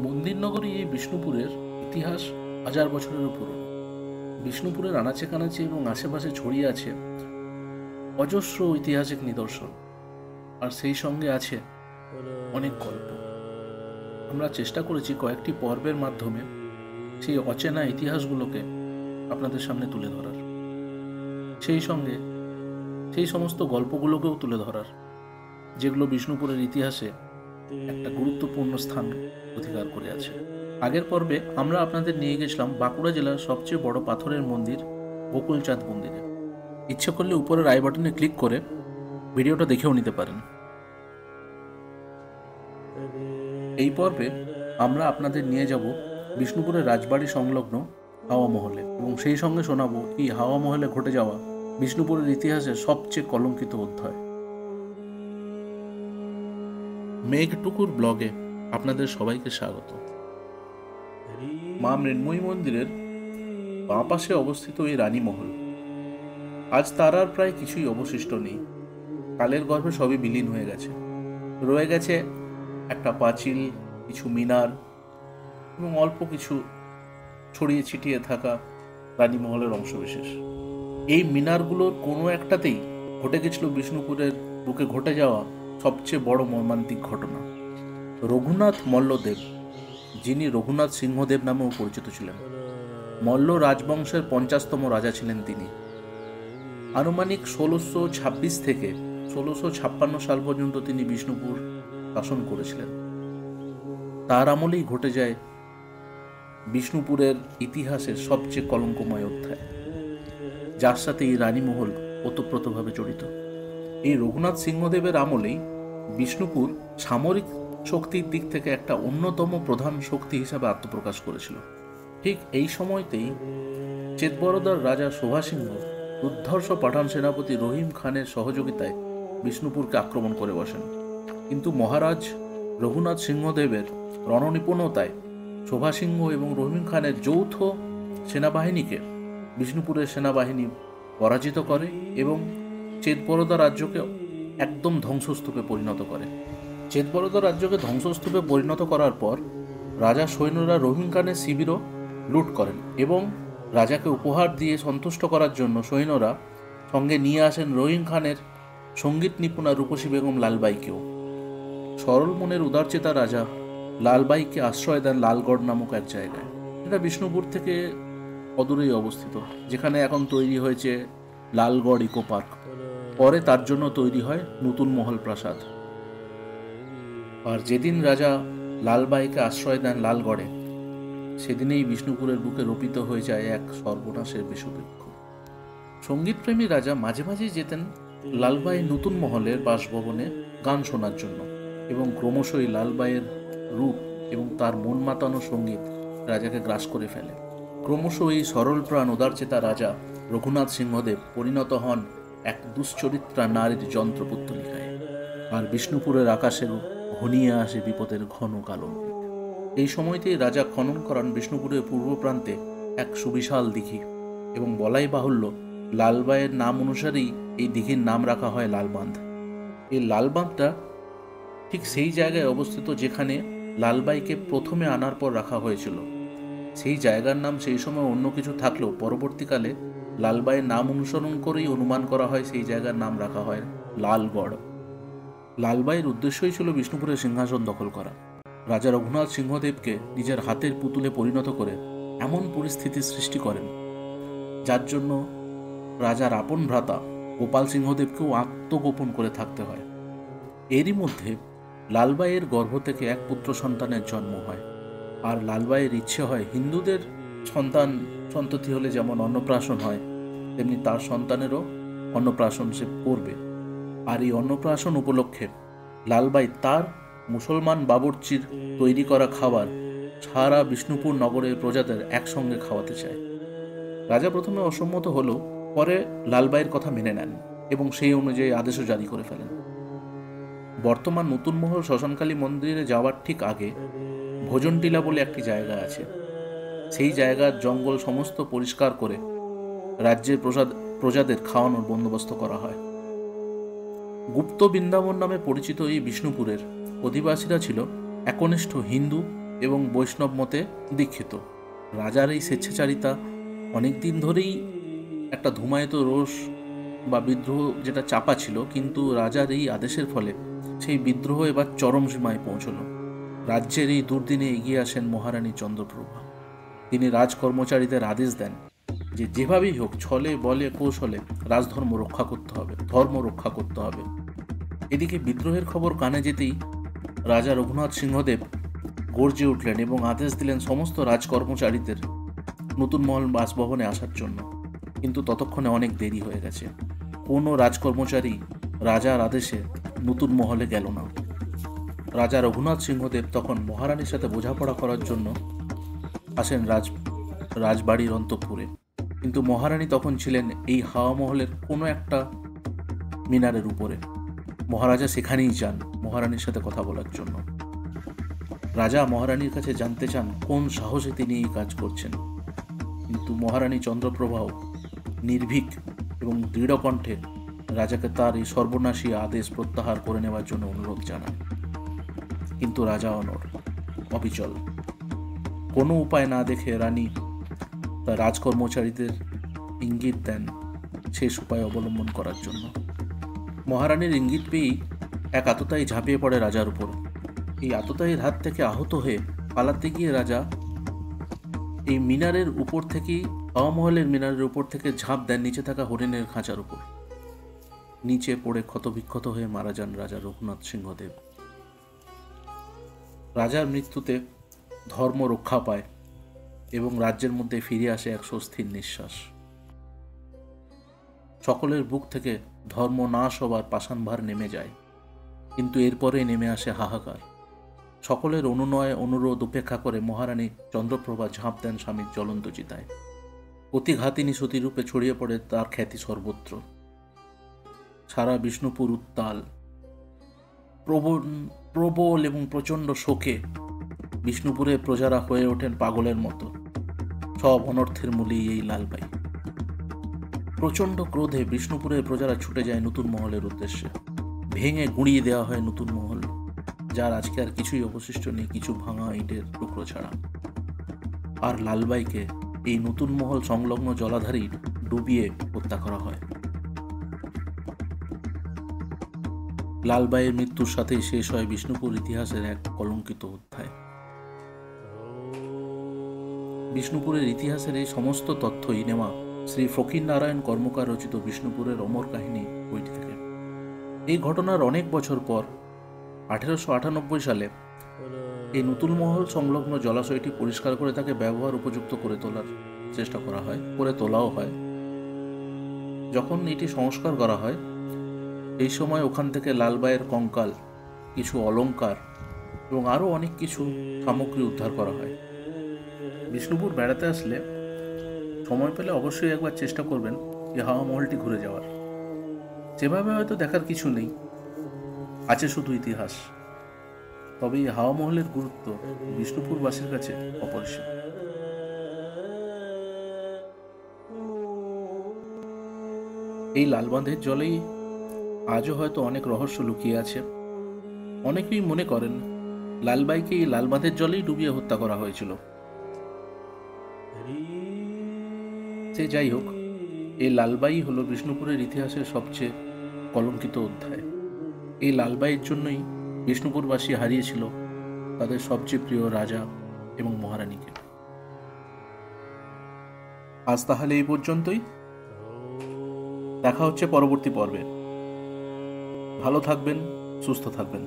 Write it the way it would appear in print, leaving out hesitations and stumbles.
মন্দির নগরী এই বিষ্ণুপুরের ইতিহাস হাজার বছরেরও পুরনো। বিষ্ণুপুরের আনাচে কানাচে এবং আশেপাশে ছড়িয়ে আছে অজস্র ঐতিহাসিক নিদর্শন, আর সেই সঙ্গে আছে অনেক গল্প। আমরা চেষ্টা করেছি কয়েকটি পর্বের মাধ্যমে সেই অচেনা ইতিহাসগুলোকে আপনাদের সামনে তুলে ধরার, সেই সঙ্গে সেই সমস্ত গল্পগুলোকেও তুলে ধরার যেগুলো বিষ্ণুপুরের ইতিহাসে একটা গুরুত্বপূর্ণ স্থান অধিকার করে আছে। আগের পর্বে আমরা আপনাদের নিয়ে গেছিলাম বাঁকুড়া জেলার সবচেয়ে বড় পাথরের মন্দির গোকুলচাঁদ মন্দিরে। ইচ্ছে করলে উপরের আই বাটনে ক্লিক করে ভিডিওটা দেখেও নিতে পারেন। এই পর্বে আমরা আপনাদের নিয়ে যাব বিষ্ণুপুরের রাজবাড়ি সংলগ্ন হাওয়া মহলে, এবং সেই সঙ্গে শোনাবো এই হাওয়া মহলে ঘটে যাওয়া বিষ্ণুপুরের ইতিহাসের সবচেয়ে কলঙ্কিত অধ্যায়। মেঘটুকুর ব্লগে আপনাদের সবাইকে স্বাগত। মা মৃন্ময়ী মন্দিরের বাঁ পাশে অবস্থিত এই রানীমহল, আজ তার আর প্রায় কিছুই অবশিষ্ট নেই। কালের গর্ভে সবই বিলীন হয়ে গেছে। রয়ে গেছে একটা পাঁচিল, কিছু মিনার এবং অল্প কিছু ছড়িয়ে ছিটিয়ে থাকা রানীমহলের অংশবিশেষ। এই মিনারগুলোর কোনো একটাতেই ঘটে গেছিল বিষ্ণুপুরের বুকে ঘটে যাওয়া সবচেয়ে বড় মর্মান্তিক ঘটনা। রঘুনাথ মল্লদেব, যিনি রঘুনাথ সিংহদেব নামেও পরিচিত ছিলেন, মল্ল রাজবংশের 50তম রাজা ছিলেন তিনি। আনুমানিক 1626 থেকে 1656 সাল পর্যন্ত তিনি বিষ্ণুপুর শাসন করেছিলেন। তার আমলেই ঘটে যায় বিষ্ণুপুরের ইতিহাসের সবচেয়ে কলঙ্কময় অধ্যায়, যার সাথে এই রানীমহল ওতপ্রোতভাবে জড়িত। এই রঘুনাথ সিংহদেবের আমলেই বিষ্ণুপুর সামরিক শক্তির দিক থেকে একটা অন্যতম প্রধান শক্তি হিসাবে আত্মপ্রকাশ করেছিল। ঠিক এই সময়তেই চেতবরদার রাজা শোভা সিংহ দুর্ধর্ষ পাঠান সেনাপতি রহিম খানের সহযোগিতায় বিষ্ণুপুরকে আক্রমণ করে বসেন। কিন্তু মহারাজ রঘুনাথ সিংহদেবের রণনিপুণতায় শোভা সিংহ এবং রহিম খানের যৌথ সেনাবাহিনীকে বিষ্ণুপুরের সেনাবাহিনী পরাজিত করে এবং চেতবরদা রাজ্যকে একদম ধ্বংসস্তূপে পরিণত করে। চেতবরদা রাজ্যকে ধ্বংসস্তূপে পরিণত করার পর রাজা সৈন্যরা রহিম খানের শিবিরও লুট করেন এবং রাজাকে উপহার দিয়ে সন্তুষ্ট করার জন্য সৈন্যরা সঙ্গে নিয়ে আসেন রহিম খানের সঙ্গীত নিপুণা রূপসী বেগম লালবাইকেও। সরল মনের উদারচেতা রাজা লালবাইকে আশ্রয় দেন লালগড় নামক এক জায়গায়। এটা বিষ্ণুপুর থেকে অদূরেই অবস্থিত, যেখানে এখন তৈরি হয়েছে লালগড় ইকো পার্ক। পরে তার জন্য তৈরি হয় নতুন মহল প্রাসাদ। আর যেদিন রাজা লালবাইকে আশ্রয় দেন লালগড়ে, সেদিনেই বিষ্ণুপুরের বুকে রোপিত হয়ে যায় এক সর্বনাশের বিষবৃক্ষ। সঙ্গীতপ্রেমী রাজা মাঝে মাঝেই যেতেন লালবাই নতুন মহলের বাসভবনে গান শোনার জন্য, এবং ক্রমশই লালবাইয়ের রূপ এবং তার মন মাতানো সঙ্গীত রাজাকে গ্রাস করে ফেলে। ক্রমশ এই সরল প্রাণ উদারচেতা রাজা রঘুনাথ সিংহদেব পরিণত হন এক দুশ্চরিত্রা নারীর যন্ত্রপুত্তলিকায়, আর বিষ্ণুপুরের আকাশে ঘনিয়ে আসে বিপদের ঘন কালো। এই সময়তেই রাজা খনন করান বিষ্ণুপুরের পূর্ব প্রান্তে এক সুবিশাল দিঘি, এবং বলাই বাহুল্য লালবাইয়ের নাম অনুসারেই এই দিঘির নাম রাখা হয় লালবাঁধ। এই লালবাঁধটা ঠিক সেই জায়গায় অবস্থিত যেখানে লালবাইকে প্রথমে আনার পর রাখা হয়েছিল। সেই জায়গার নাম সেই সময় অন্য কিছু থাকলেও পরবর্তীকালে লালবাইয়ের নাম অনুসরণ করেই অনুমান করা হয় সেই জায়গার নাম রাখা হয় লালগড়। লালবাইয়ের উদ্দেশ্যই ছিল বিষ্ণুপুরের সিংহাসন দখল করা। রাজা রঘুনাথ সিংহদেবকে নিজের হাতের পুতুলে পরিণত করে এমন পরিস্থিতির সৃষ্টি করেন, যার জন্য রাজার আপন ভ্রাতা গোপাল সিংহদেবকেও আত্মগোপন করে থাকতে হয়। এরই মধ্যে লালবাইয়ের গর্ভ থেকে এক পুত্র সন্তানের জন্ম হয়, আর লালবাইয়ের ইচ্ছে হয় হিন্দুদের সন্ততি হলে যেমন অন্নপ্রাশন হয়, তেমনি তার সন্তানেরও অন্নপ্রাশন সে করবে। আর এই অন্নপ্রাশন উপলক্ষে লালবাই তার মুসলমান বাবুর্চির তৈরি করা খাবার সারা বিষ্ণুপুর নগরের প্রজাদের একসঙ্গে খাওয়াতে চায়। রাজা প্রথমে অসম্মত হলেও পরে লালবাইয়ের কথা মেনে নেন এবং সেই অনুযায়ী আদেশও জারি করে ফেলেন। বর্তমান নতুন মহল শ্মশানকালী মন্দিরে যাওয়ার ঠিক আগে ভোজনটিলা বলে একটি জায়গা আছে। সেই জায়গার জঙ্গল সমস্ত পরিষ্কার করে রাজ্যের প্রজাদের খাওয়ানোর বন্দোবস্ত করা হয়। গুপ্ত বৃন্দাবন নামে পরিচিত এই বিষ্ণুপুরের অধিবাসীরা ছিল একনিষ্ঠ হিন্দু এবং বৈষ্ণব মতে দীক্ষিত। রাজার এই স্বেচ্ছাচারিতা অনেক দিন ধরেই একটা ধূমায়িত রোষ বা বিদ্রোহ যেটা চাপা ছিল, কিন্তু রাজার এই আদেশের ফলে সেই বিদ্রোহ এবার চরম সীমায় পৌঁছল। রাজ্যের এই দুর্দিনে এগিয়ে আসেন মহারানী চন্দ্রপ্রভা। তিনি রাজকর্মচারীদের আদেশ দেন যে যেভাবেই হোক, ছলে বলে কৌশলে রাজধর্ম রক্ষা করতে হবে, ধর্ম রক্ষা করতে হবে। এদিকে বিদ্রোহের খবর কানে যেতেই রাজা রঘুনাথ সিংহদেব গর্জে উঠলেন এবং আদেশ দিলেন সমস্ত রাজকর্মচারীদের নতুন মহল বাসভবনে আসার জন্য। কিন্তু ততক্ষণে অনেক দেরি হয়ে গেছে। কোনো রাজকর্মচারী রাজার আদেশে নতুন মহলে গেল না। রাজা রঘুনাথ সিংহদেব তখন মহারানীর সাথে বোঝাপড়া করার জন্য আসেন রাজবাড়ির অন্তঃপুরে। কিন্তু মহারানী তখন ছিলেন এই হাওয়া মহলের কোনো একটা মিনারের উপরে। মহারাজা সেখানেই যান মহারানীর সাথে কথা বলার জন্য। রাজা মহারানীর কাছে জানতে চান কোন সাহসে তিনি এই কাজ করছেন, কিন্তু মহারানী চন্দ্রপ্রভাও নির্ভীক এবং দৃঢ় কণ্ঠে রাজাকে তার এই সর্বনাশী আদেশ প্রত্যাহার করে নেওয়ার জন্য অনুরোধ জানান। কিন্তু রাজা অবিচল। কোনো উপায় না দেখে রানী তার রাজকর্মচারীদের ইঙ্গিত দেন শেষ উপায় অবলম্বন করার জন্য। মহারানীর ইঙ্গিত পেয়েই এক আততায়ী ঝাঁপিয়ে পড়ে রাজার উপর। এই আততায়ীর হাত থেকে আহত হয়ে পালাতে গিয়ে রাজা এই মিনারের উপর থেকেই, হাওয়া মহলের মিনারের উপর থেকে ঝাঁপ দেন নিচে থাকা হরিণের খাঁচার উপর। নিচে পড়ে ক্ষতবিক্ষত হয়ে মারা যান রাজা রঘুনাথ সিংহদেব। রাজার মৃত্যুতে ধর্ম রক্ষা পায় এবং রাজ্যের মধ্যে ফিরে আসে এক স্বস্তির নিঃশ্বাস। সকলের বুক থেকে ধর্ম নাশ হবার পাষাণভার নেমে যায়। কিন্তু এরপরে নেমে আসে হাহাকার। সকলের অনুনয় অনুরোধ উপেক্ষা করে মহারানী চন্দ্রপ্রভা ঝাঁপ দেন স্বামীর জ্বলন্ত চিতায়। অতিঘাতিনী সতীরূপে ছড়িয়ে পড়ে তার খ্যাতি সর্বত্র। সারা বিষ্ণুপুর উত্তাল। প্রবল এবং প্রচণ্ড শোকে বিষ্ণুপুরের প্রজারা হয়ে ওঠেন পাগলের মতো। সব অনর্থের মূলেই এই লালবাই। প্রচণ্ড ক্রোধে বিষ্ণুপুরের প্রজারা ছুটে যায় নতুন মহলের উদ্দেশ্যে। ভেঙে গুঁড়িয়ে দেওয়া হয় নতুন মহল, যার আজকে আর কিছুই অবশিষ্ট নেই, কিছু ভাঙা ইটের টুকরো ছাড়া। আর লালবাইকে এই নতুন মহল সংলগ্ন জলাধারেই ডুবিয়ে হত্যা করা হয়। লালবাইয়ের মৃত্যুর সাথেই শেষ হয় বিষ্ণুপুর ইতিহাসের এক কলঙ্কিত অধ্যায়। বিষ্ণুপুরের ইতিহাসের এই সমস্ত তথ্যই নেওয়া শ্রী ফকির নারায়ণ কর্মকার রচিত বিষ্ণুপুরের অমর কাহিনী বইটি থেকে। এই ঘটনার অনেক বছর পর 1898 সালে এই নতুন মহল সংলগ্ন জলাশয়টি পরিষ্কার করে তাকে ব্যবহার উপযুক্ত করে তোলার চেষ্টা করা হয়, করে তোলাও হয়। যখন এটি সংস্কার করা হয়, এই সময় ওখান থেকে লালবাইয়ের কঙ্কাল, কিছু অলংকার এবং আরও অনেক কিছু সামগ্রী উদ্ধার করা হয়। বিষ্ণুপুর বেড়াতে আসলে সময় পেলে অবশ্যই একবার চেষ্টা করবেন এই হাওয়া মহলটি ঘুরে যাওয়ার। যেভাবে হয়তো দেখার কিছু নেই, আছে শুধু ইতিহাস। তবে এই হাওয়া মহলের গুরুত্ব বিষ্ণুপুরবাসীর কাছে অপরিসীম। এই লালবাঁধের জলেই আজও হয়তো অনেক রহস্য লুকিয়ে আছে। অনেকেই মনে করেন লালবাইকে এই লালবাঁধের জলেই ডুবিয়ে হত্যা করা হয়েছিল। সে যাই হোক, এই লালবাই হলো বিষ্ণুপুরের ইতিহাসের সবচেয়ে কলঙ্কিত অধ্যায়। এই লালবাইয়ের জন্যই বিষ্ণুপুরবাসী হারিয়েছিল তাদের সবচেয়ে প্রিয় রাজা এবং মহারানীকে। আজ তাহলে এই পর্যন্তই। দেখা হচ্ছে পরবর্তী পর্বে। ভালো থাকবেন, সুস্থ থাকবেন।